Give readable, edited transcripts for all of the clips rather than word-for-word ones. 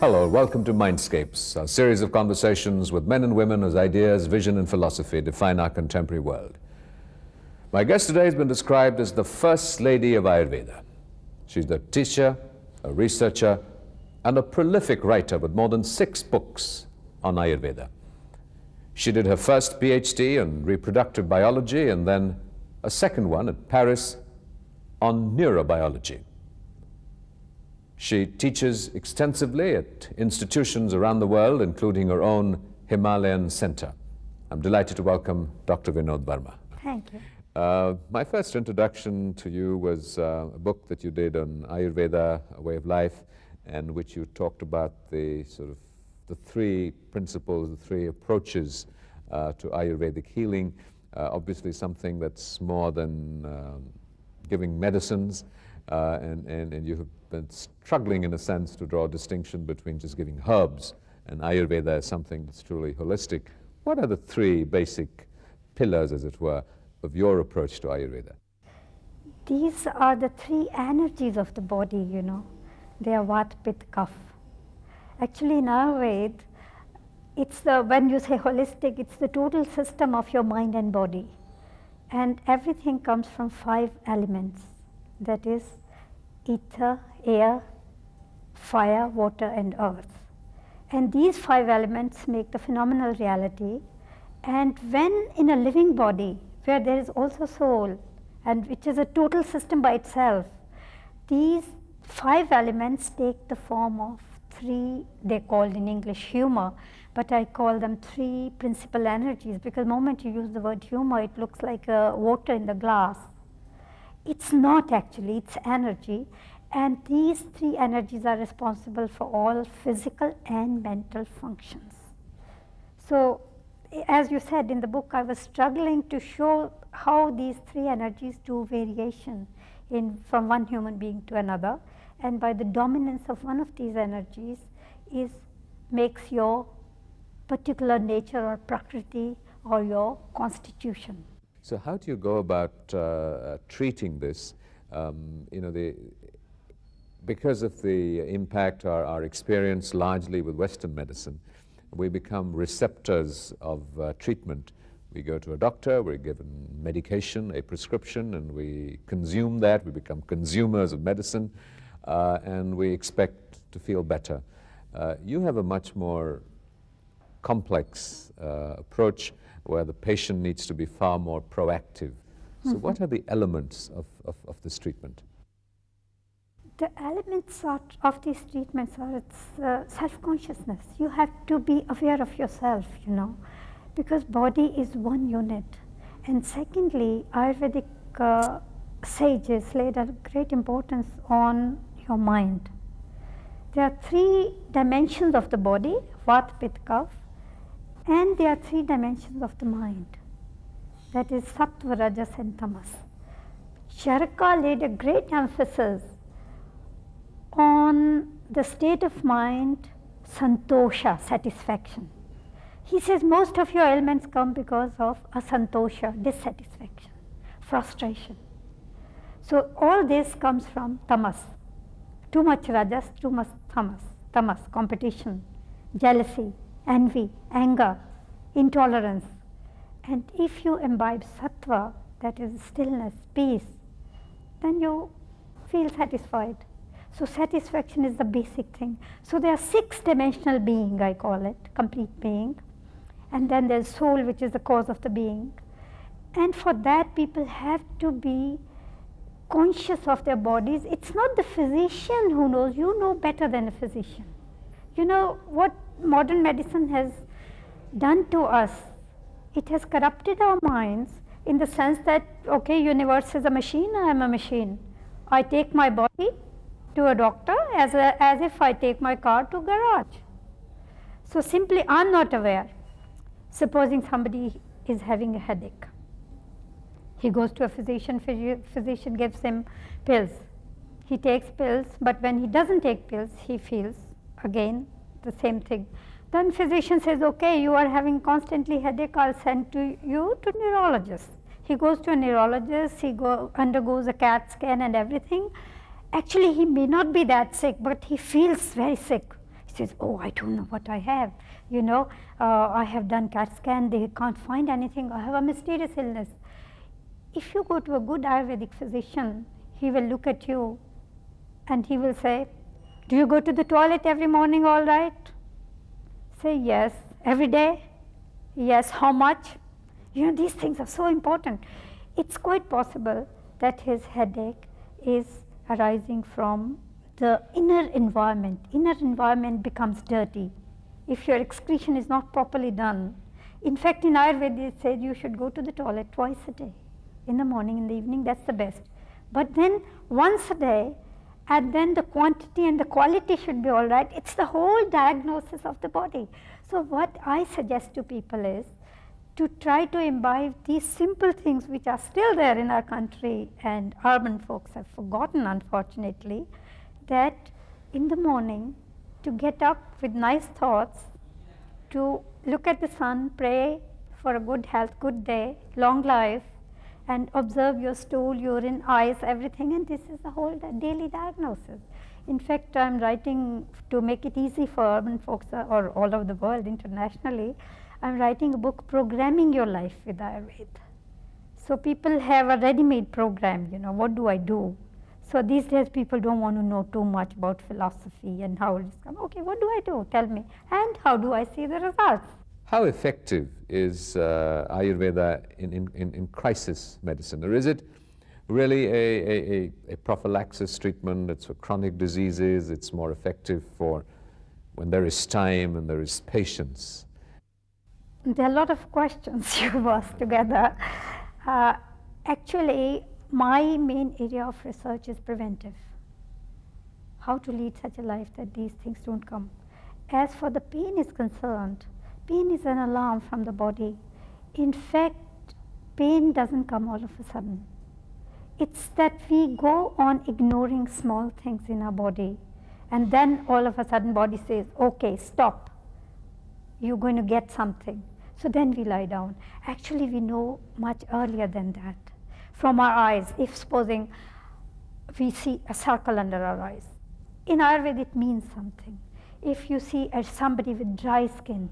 Hello, welcome to Mindscapes, a series of conversations with men and women whose ideas, vision and philosophy define our contemporary world. My guest today has been described as the first lady of Ayurveda. She's a teacher, a researcher, and a prolific writer with more than 6 books on Ayurveda. She did her first PhD in reproductive biology and then a second one at Paris on neurobiology. She teaches extensively at institutions around the world, including her own Himalayan Centre. I'm delighted to welcome Dr. Vinod Verma. Thank you. My first introduction to you was a book that you did on Ayurveda, A Way of Life, and which you talked about the 3 principles, the 3 approaches to Ayurvedic healing. Obviously something that's more than giving medicines, and you have been struggling in a sense to draw a distinction between just giving herbs and Ayurveda as something that's truly holistic. What are the 3 basic pillars, as it were, of your approach to Ayurveda? These are the 3 energies of the body, you know. They are Vata, Pitta, Kapha. Actually in Ayurveda, it's when you say holistic, it's the total system of your mind and body. And everything comes from 5 elements. That is ether, air, fire, water and earth. And these 5 elements make the phenomenal reality. And when in a living body, where there is also soul, and which is a total system by itself, these 5 elements take the form of 3, they're called in English humor, but I call them 3 principal energies, because the moment you use the word humor, it looks like water in the glass. It's not actually, it's energy. And these 3 energies are responsible for all physical and mental functions. So, as you said in the book, I was struggling to show how these 3 energies do variation from one human being to another. And by the dominance of one of these energies makes your particular nature or prakriti or your constitution. So how do you go about treating this? Because of the impact our experience largely with Western medicine, we become receptors of treatment. We go to a doctor, we're given medication, a prescription, and we consume that. We become consumers of medicine, and we expect to feel better. You have a much more complex approach where the patient needs to be far more proactive. So what are the elements of this treatment? The elements of these treatments are self-consciousness. You have to be aware of yourself, you know, because body is one unit. And secondly, Ayurvedic sages laid a great importance on your mind. There are 3 dimensions of the body, Vata, Pitta, Kapha, and there are 3 dimensions of the mind. That is Sattva, Rajas and Tamas. Charaka laid a great emphasis on the state of mind, santosha, satisfaction. He says most of your ailments come because of asantosha, dissatisfaction, frustration. So all this comes from tamas. Too much rajas, too much tamas, competition, jealousy, envy, anger, intolerance. And if you imbibe sattva, that is stillness, peace, then you feel satisfied. So satisfaction is the basic thing. So there are 6-dimensional being, I call it, complete being. And then there's soul, which is the cause of the being. And for that, people have to be conscious of their bodies. It's not the physician who knows. You know better than a physician. You know what modern medicine has done to us? It has corrupted our minds in the sense that, okay, universe is a machine, I am a machine. I take my body to a doctor as if I take my car to garage. So simply I'm not aware. Supposing somebody is having a headache. He goes to a physician, physician gives him pills. He takes pills, but when he doesn't take pills, he feels again the same thing. Then physician says, okay, you are having constantly headache, I'll send you to neurologist. He goes to a neurologist, he undergoes a CAT scan and everything. Actually, he may not be that sick, but he feels very sick. He says, oh, I don't know what I have. You know, I have done CAT scan, they can't find anything, I have a mysterious illness. If you go to a good Ayurvedic physician, he will look at you and he will say, do you go to the toilet every morning all right? Say yes. Every day? Yes. How much? You know, these things are so important. It's quite possible that his headache is arising from the inner environment. Inner environment becomes dirty if your excretion is not properly done. In fact, in Ayurveda it says you should go to the toilet twice a day, in the morning, in the evening, that's the best. But then once a day, and then the quantity and the quality should be all right. It's the whole diagnosis of the body. So what I suggest to people is to try to imbibe these simple things which are still there in our country and urban folks have forgotten, unfortunately, that in the morning to get up with nice thoughts, to look at the sun, pray for a good health, good day, long life, and observe your stool, urine, eyes, everything, and this is the whole daily diagnosis. In fact, I am writing to make it easy for urban folks or all over the world internationally. I am writing a book, Programming Your Life with Ayurveda. So people have a ready-made program, you know, what do I do? So these days people don't want to know too much about philosophy and how it is come. Okay, what do I do? Tell me. And how do I see the results? How effective is Ayurveda in crisis medicine? Or is it really a prophylaxis treatment? It's for chronic diseases, it's more effective for when there is time and there is patience? There are a lot of questions you've asked together. Actually, my main area of research is preventive. How to lead such a life that these things don't come. As for the pain is concerned, pain is an alarm from the body. In fact, pain doesn't come all of a sudden. It's that we go on ignoring small things in our body, and then all of a sudden body says, okay, stop. You're going to get something. So then we lie down. Actually, we know much earlier than that. From our eyes, if supposing we see a circle under our eyes, in Ayurveda it means something. If you see somebody with dry skin,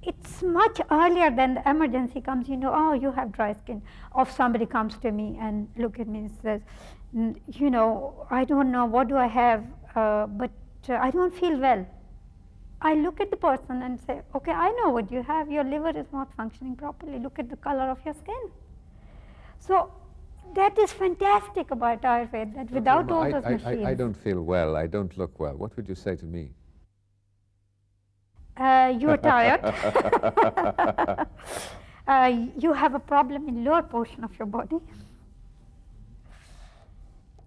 it's much earlier than the emergency comes, you know, oh, you have dry skin. Or somebody comes to me and look at me and says, you know, I don't know, what do I have, but I don't feel well. I look at the person and say, okay, I know what you have, your liver is not functioning properly, look at the color of your skin. So that is fantastic about Ayurveda, that without all those machines. I don't feel well, I don't look well. What would you say to me? You're tired. You have a problem in lower portion of your body.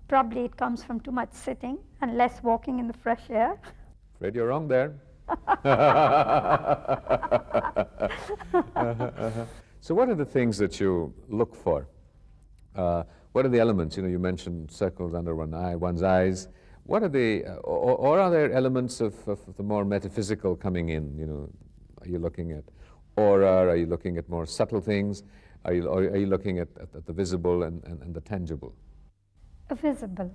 Probably it comes from too much sitting and less walking in the fresh air. Afraid you're wrong there. So what are the things that you look for? What are the elements? You know, you mentioned circles under one's eyes. What are the, or are there elements of the more metaphysical coming in? You know, are you looking at aura? Are you looking at more subtle things? Or are you looking at the visible and the tangible? Visible.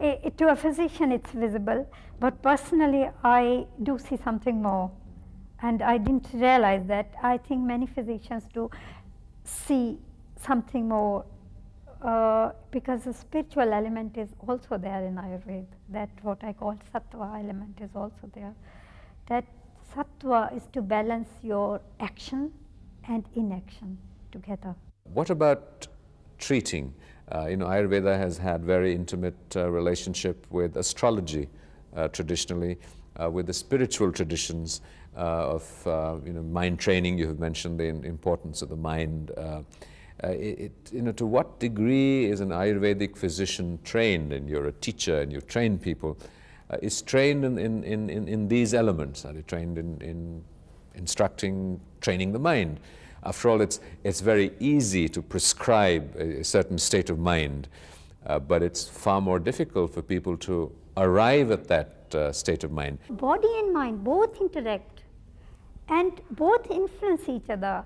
To a physician it's visible, but personally I do see something more, and I didn't realize that. I think many physicians do see something more, because the spiritual element is also there in Ayurveda. That what I call sattva element is also there. That sattva is to balance your action and inaction together. What about treating? You know, Ayurveda has had very intimate relationship with astrology traditionally, with the spiritual traditions of you know, mind training. You have mentioned the importance of the mind. You know, to what degree is an Ayurvedic physician trained, and you're a teacher and you train people, is trained in these elements? Are they trained in instructing, training the mind? After all, it's very easy to prescribe a certain state of mind, but it's far more difficult for people to arrive at that state of mind. Body and mind both interact and both influence each other,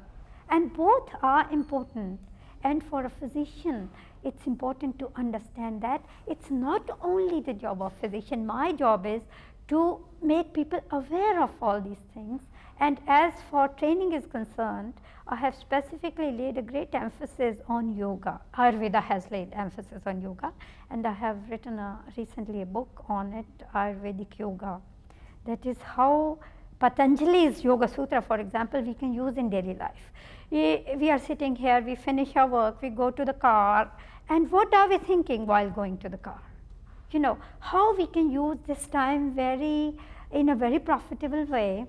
and both are important. And for a physician, it's important to understand that it's not only the job of physician. My job is to make people aware of all these things. And as for training is concerned, I have specifically laid a great emphasis on yoga. Ayurveda has laid emphasis on yoga, and I have written recently a book on it, Ayurvedic Yoga. That is how Patanjali's Yoga Sutra, for example, we can use in daily life. We are sitting here, we finish our work, we go to the car, and what are we thinking while going to the car? You know, how we can use this time in a very profitable way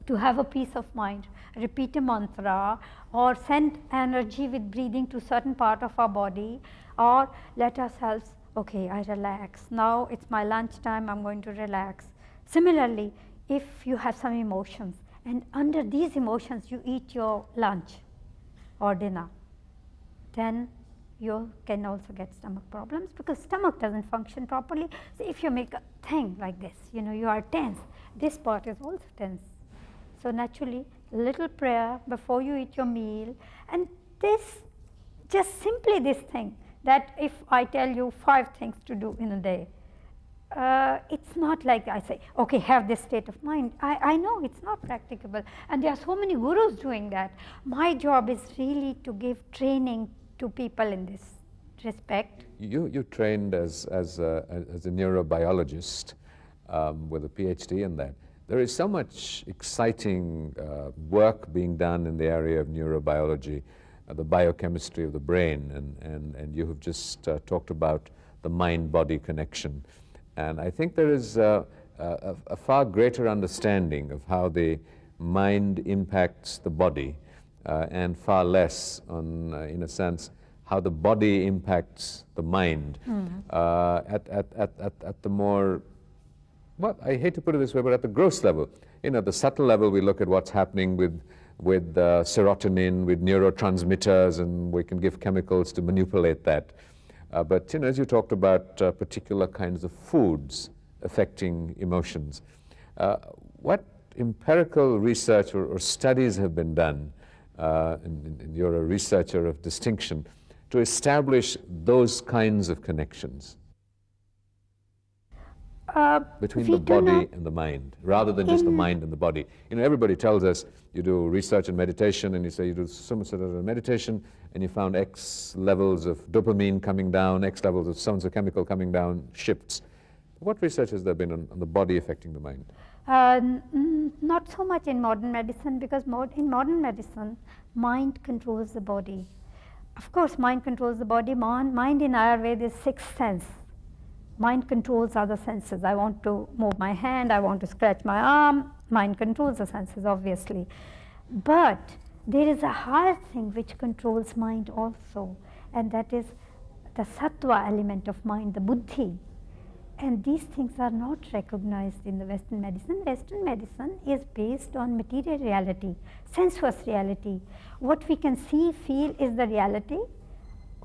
to have a peace of mind, repeat a mantra, or send energy with breathing to certain part of our body, or let ourselves, okay, I relax, now it's my lunch time, I'm going to relax. Similarly, if you have some emotions, and under these emotions you eat your lunch or dinner, then you can also get stomach problems, because stomach doesn't function properly. So if you make a thing like this, you know, you are tense, this part is also tense. So naturally, little prayer before you eat your meal, and this, just simply this thing, that if I tell you 5 things to do in a day, it's not like I say, okay, have this state of mind. I know it's not practicable, and there are so many gurus doing that. My job is really to give training to people in this respect. You trained as a neurobiologist with a PhD in that. There is so much exciting work being done in the area of neurobiology, the biochemistry of the brain, and you have just talked about the mind-body connection. And I think there is a far greater understanding of how the mind impacts the body, and far less on, in a sense, how the body impacts the mind at the more, well, I hate to put it this way, but at the gross level. You know, the subtle level, we look at what's happening with serotonin, with neurotransmitters, and we can give chemicals to manipulate that. But you know, as you talked about particular kinds of foods affecting emotions, what empirical research or studies have been done, and you're a researcher of distinction, to establish those kinds of connections between the body and the mind, rather than just the mind and the body? You know, everybody tells us you do research and meditation, and you say you do some sort of meditation, and you found X levels of dopamine coming down, X levels of so-and-so chemical coming down, shifts. What research has there been on the body affecting the mind? Not so much in modern medicine, because in modern medicine, mind controls the body. Of course, mind controls the body. Mind in Ayurveda is 6th sense. Mind controls other senses. I want to move my hand, I want to scratch my arm. Mind controls the senses, obviously. But there is a higher thing which controls mind also, and that is the sattva element of mind, the buddhi. And these things are not recognized in the Western medicine. Western medicine is based on material reality, sensuous reality. What we can see, feel is the reality.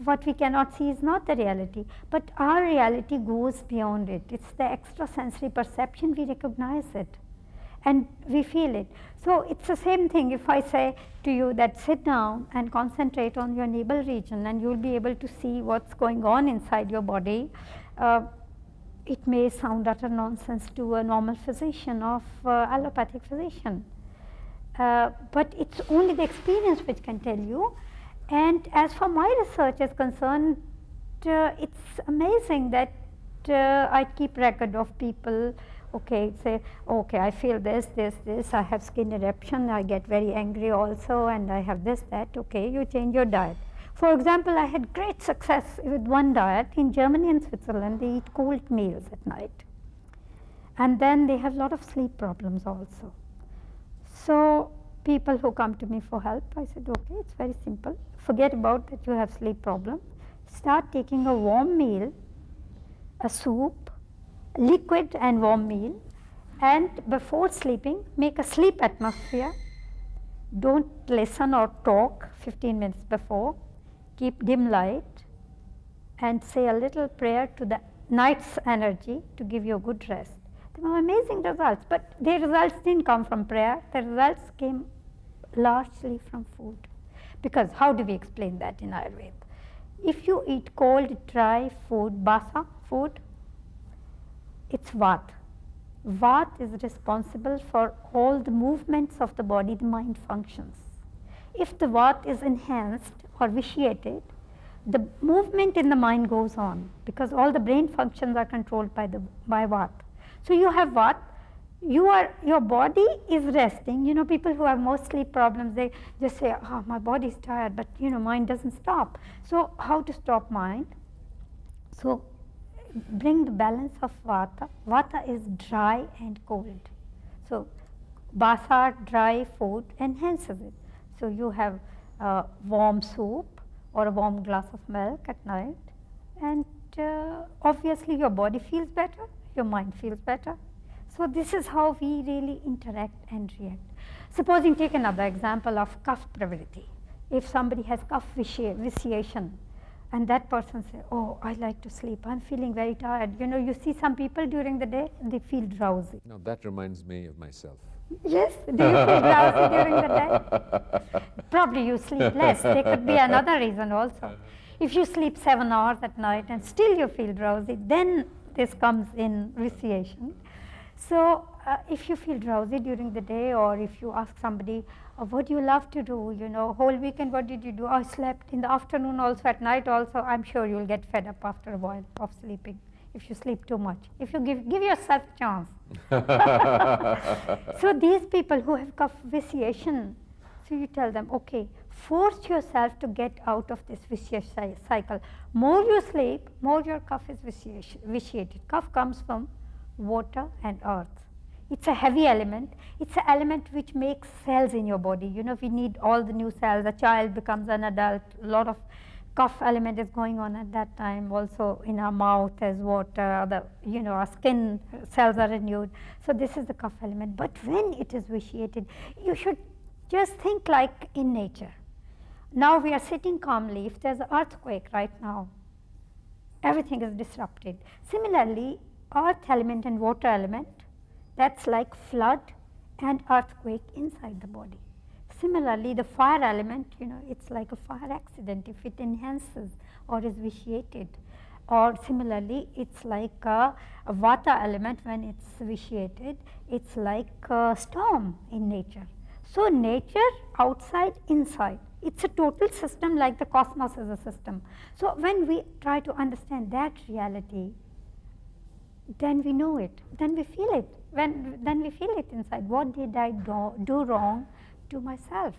What we cannot see is not the reality. But our reality goes beyond it. It's the extrasensory perception, we recognize it and we feel it. So it's the same thing if I say to you that sit down and concentrate on your navel region, and you'll be able to see what's going on inside your body. It may sound utter nonsense to a normal physician of allopathic physician, but it's only the experience which can tell you. And as for my research is concerned, it's amazing that I keep record of people. Okay, say, okay, I feel this, I have skin eruption, I get very angry also, and I have this, that. Okay, you change your diet. For example, I had great success with one diet. In Germany and Switzerland, they eat cold meals at night. And then they have a lot of sleep problems also. So people who come to me for help, I said, okay, it's very simple. Forget about that you have sleep problem. Start taking a warm meal, a soup, liquid and warm meal, and before sleeping, make a sleep atmosphere. Don't listen or talk 15 minutes before. Keep dim light and say a little prayer to the night's energy to give you a good rest. There were amazing results, but the results didn't come from prayer. The results came largely from food. Because how do we explain that in Ayurveda? If you eat cold, dry food, basa food, it's vata. Vata is responsible for all the movements of the body, the mind functions. If the Vata is enhanced or vitiated, the movement in the mind goes on because all the brain functions are controlled by Vata. So you have Vata, your body is resting. You know, people who have most sleep problems, they just say, oh, my body is tired, but you know, mind doesn't stop. So how to stop mind? So bring the balance of Vata. Vata is dry and cold. So basa, dry food enhances it. So you have warm soup or a warm glass of milk at night, and obviously your body feels better, your mind feels better. So this is how we really interact and react. Supposing, take another example of cough pravritti. If somebody has cough vitiation, and that person says, oh, I like to sleep, I'm feeling very tired. You know, you see some people during the day, they feel drowsy. Now that reminds me of myself. Yes, do you feel drowsy during the day? Probably you sleep less. There could be another reason also. If you sleep 7 hours at night and still you feel drowsy, then this comes in vitiation. So if you feel drowsy during the day, or if you ask somebody, what do you love to do, you know, whole weekend what did you do? I slept in the afternoon also, at night also. I'm sure you'll get fed up after a while of sleeping if you sleep too much, if you give yourself a chance. So these people who have cough vitiation, so you tell them, okay, force yourself to get out of this vicious cycle. More you sleep, more your cough is vitiated. Cough comes from water and earth. It's a heavy element. It's an element which makes cells in your body. You know, we need all the new cells. A child becomes an adult. A lot of cough element is going on at that time. Also in our mouth as water, our skin cells are renewed. So this is the cough element. But when it is vitiated, you should just think like in nature. Now we are sitting calmly. If there's an earthquake right now, everything is disrupted. Similarly, earth element and water element, that's like flood and earthquake inside the body. Similarly, the fire element, you know, it's like a fire accident if it enhances or is vitiated. Or similarly, it's like a vata element when it's vitiated, it's like a storm in nature. So nature, outside, inside, it's a total system, like the cosmos is a system. So when we try to understand that reality, then we know it, then we feel it. Then we feel it inside. What did I do wrong to myself?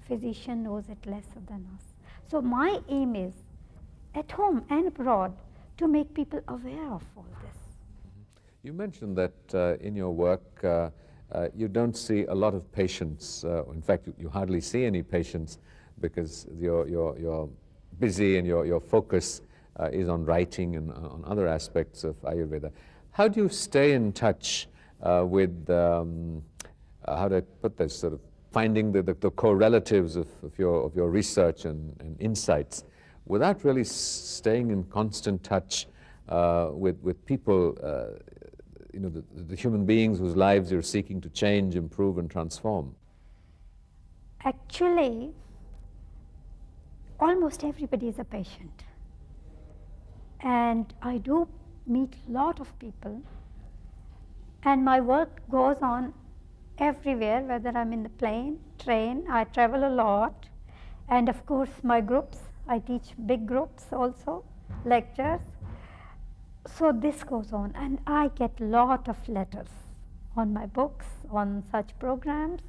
Physician knows it lesser than us. So my aim is, at home and abroad, to make people aware of all this. You mentioned that in your work you don't see a lot of patients. In fact, you hardly see any patients because you're busy and your focus is on writing and on other aspects of Ayurveda. How do you stay in touch with, how do I put this, sort of finding the correlatives of your research and insights without really staying in constant touch with people, you know, the human beings whose lives you're seeking to change, improve, and transform? Actually, almost everybody is a patient. And I do meet a lot of people, and my work goes on everywhere, whether I'm in the plane, train, I travel a lot, and of course my groups, I teach big groups also, lectures. So this goes on, and I get a lot of letters on my books, on such programs,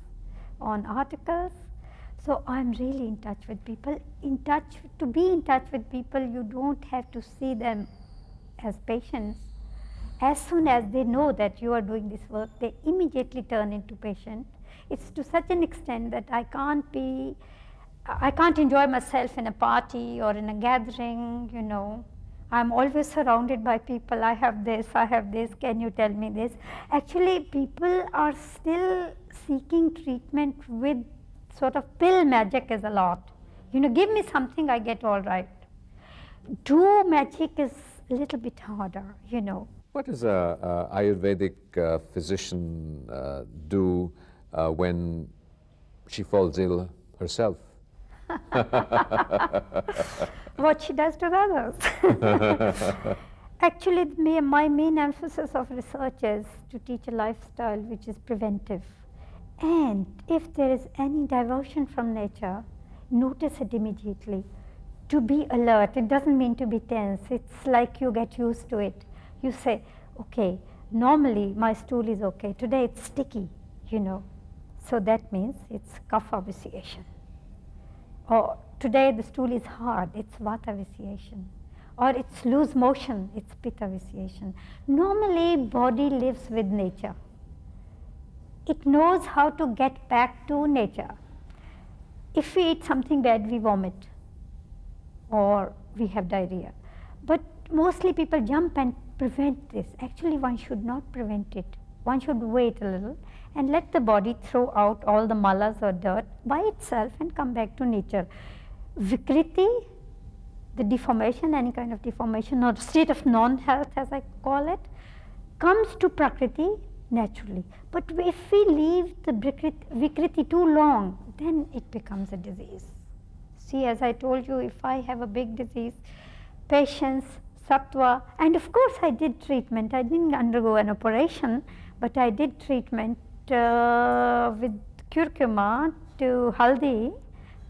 on articles. So I'm really in touch with people. To be in touch with people, you don't have to see them as patients. As soon as they know that you are doing this work, they immediately turn into patient. It's to such an extent that I can't enjoy myself in a party or in a gathering, you know. I'm always surrounded by people. I have this, can you tell me this? Actually, people are still seeking treatment with sort of pill magic is a lot. You know, give me something, I get all right. Do magic is a little bit harder, you know. What does a Ayurvedic physician do when she falls ill herself? What she does to others. Actually, my main emphasis of research is to teach a lifestyle which is preventive. And if there is any diversion from nature, notice it immediately. To be alert, it doesn't mean to be tense. It's like you get used to it. You say, okay, normally my stool is okay. Today it's sticky, you know. So that means it's kapha vitiation. Or today the stool is hard, it's vata vitiation. Or it's loose motion, it's pitta vitiation. Normally body lives with nature. It knows how to get back to nature. If we eat something bad, we vomit or we have diarrhea. But mostly people jump and prevent this. Actually, one should not prevent it. One should wait a little and let the body throw out all the malas or dirt by itself and come back to nature. Vikriti, the deformation, any kind of deformation or state of non-health as I call it, comes to Prakriti naturally. But if we leave the Vikriti too long, then it becomes a disease. See, as I told you, if I have a big disease, patience, sattva, and of course I did treatment. I didn't undergo an operation, but I did treatment with curcuma to haldi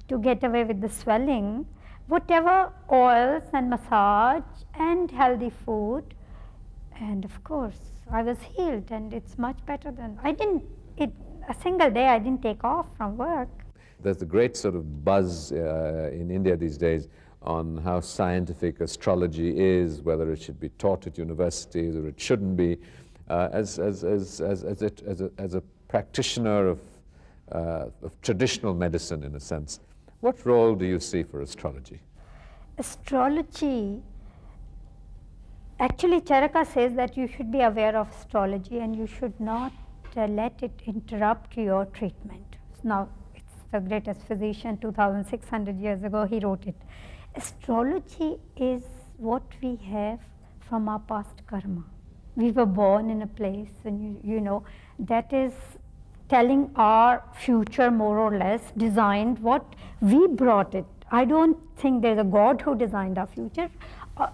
to get away with the swelling. Whatever oils and massage and healthy food, and of course I was healed, and it's much better than a single day I didn't take off from work. There's a great sort of buzz in India these days on how scientific astrology is, whether it should be taught at universities or it shouldn't be. As a practitioner of traditional medicine, in a sense, what role do you see for astrology? Astrology, actually Charaka says that you should be aware of astrology and you should not let it interrupt your treatment. Now, it's the greatest physician, 2,600 years ago, he wrote it. Astrology is what we have from our past karma. We were born in a place, and you know, that is telling our future more or less, designed what we brought it. I don't think there's a God who designed our future.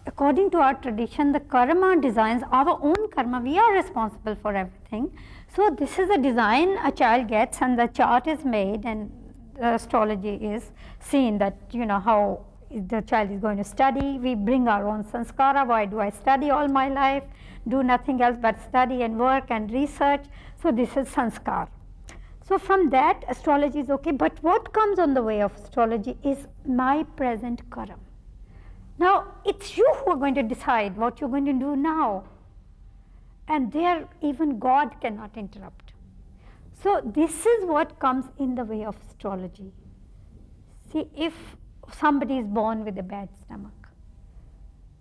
According to our tradition, the karma designs our own karma. We are responsible for everything. So this is a design a child gets, and the chart is made, and the astrology is seen that, you know, how the child is going to study. We bring our own sanskara. Why do I study all my life? Do nothing else but study and work and research. So this is sanskar. So from that, astrology is okay. But what comes on the way of astrology is my present karma. Now, it's you who are going to decide what you're going to do now. And there, even God cannot interrupt. So this is what comes in the way of astrology. See, if somebody is born with a bad stomach,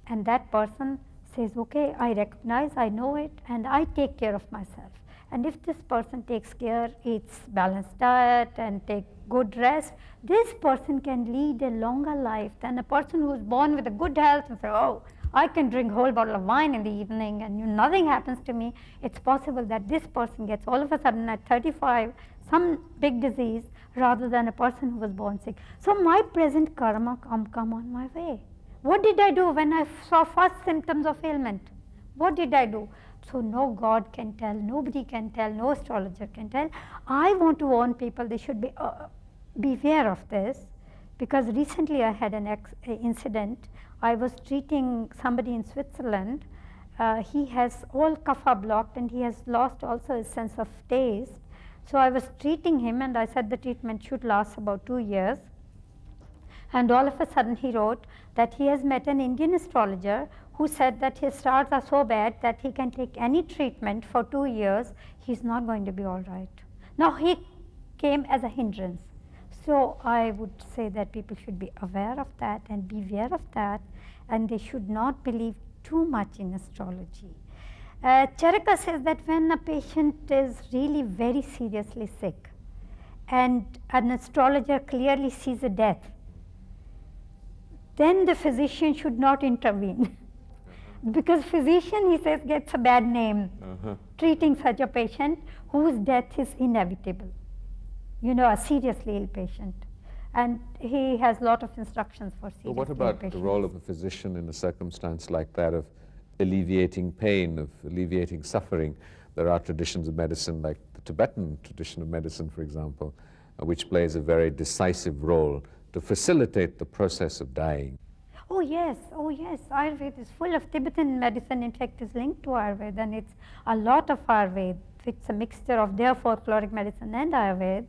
and that person says, okay, I recognize, I know it, and I take care of myself. And if this person takes care, eats balanced diet and take good rest, this person can lead a longer life than a person who is born with a good health and say, oh, I can drink a whole bottle of wine in the evening and nothing happens to me. It's possible that this person gets all of a sudden at 35 some big disease rather than a person who was born sick. So my present karma come on my way. What did I do when I saw first symptoms of ailment? What did I do? So no God can tell, nobody can tell, no astrologer can tell. I want to warn people they should be beware of this, because recently I had an incident. I was treating somebody in Switzerland. He has all kapha blocked and he has lost also his sense of taste. So I was treating him and I said the treatment should last about 2 years. And all of a sudden he wrote that he has met an Indian astrologer who said that his stars are so bad that he can take any treatment for 2 years, he's not going to be all right. Now he came as a hindrance. So I would say that people should be aware of that and beware of that, and they should not believe too much in astrology. Charaka says that when a patient is really very seriously sick and an astrologer clearly sees a death, then the physician should not intervene. Because physician, he says, gets a bad name treating such a patient whose death is inevitable. You know, a seriously ill patient. And he has a lot of instructions for seriously ill patients. So what about the role of a physician in a circumstance like that, of alleviating pain, of alleviating suffering. There are traditions of medicine, like the Tibetan tradition of medicine, for example, which plays a very decisive role to facilitate the process of dying. Oh yes, Ayurveda is full of Tibetan medicine. In fact, is linked to Ayurveda, and it's a lot of Ayurveda. It's a mixture of their folkloric medicine and Ayurveda.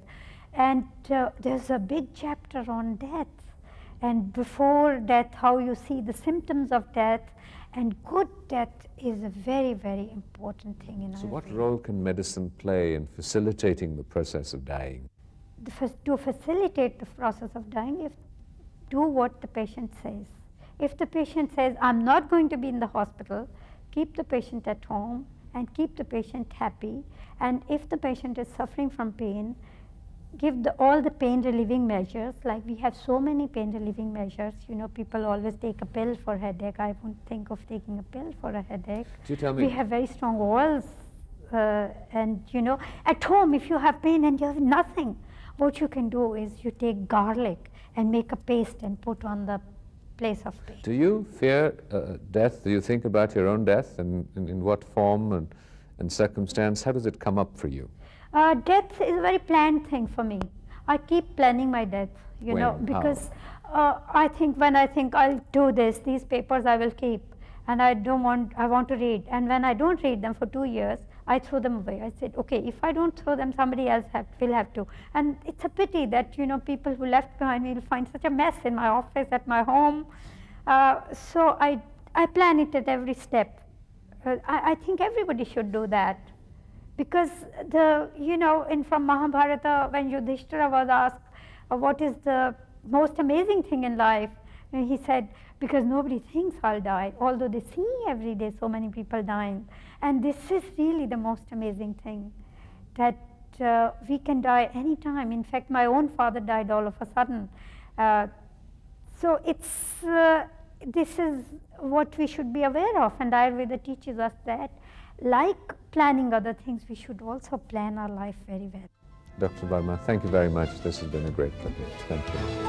And there's a big chapter on death, and before death, how you see the symptoms of death, and good death is a very, very important thing in Ayurveda. So what role can medicine play in facilitating the process of dying? To facilitate the process of dying, do what the patient says. If the patient says, I'm not going to be in the hospital, keep the patient at home and keep the patient happy. And if the patient is suffering from pain, give all the pain relieving measures. Like we have so many pain relieving measures. You know, people always take a pill for headache. I won't think of taking a pill for a headache. Do you tell me? We have very strong oils. And you know, at home, if you have pain and you have nothing, what you can do is you take garlic and make a paste and put on the place of pain. Do you fear death? Do you think about your own death, and in what form and circumstance? How does it come up for you? Death is a very planned thing for me. I keep planning my death, you know, because I think when I think I'll do this, these papers I will keep, and I want to read. And when I don't read them for 2 years, I throw them away. I said, okay, if I don't throw them, somebody else will have to. And it's a pity that, you know, people who left behind me will find such a mess in my office, at my home. So I plan it at every step. I think everybody should do that. Because from Mahabharata, when Yudhishthira was asked, what is the most amazing thing in life? And he said, because nobody thinks I'll die, although they see every day so many people dying. And this is really the most amazing thing, that we can die anytime. In fact, my own father died all of a sudden. So this is what we should be aware of, and Ayurveda teaches us that, like planning other things, we should also plan our life very well. Dr. Verma, thank you very much. This has been a great privilege. Thank you.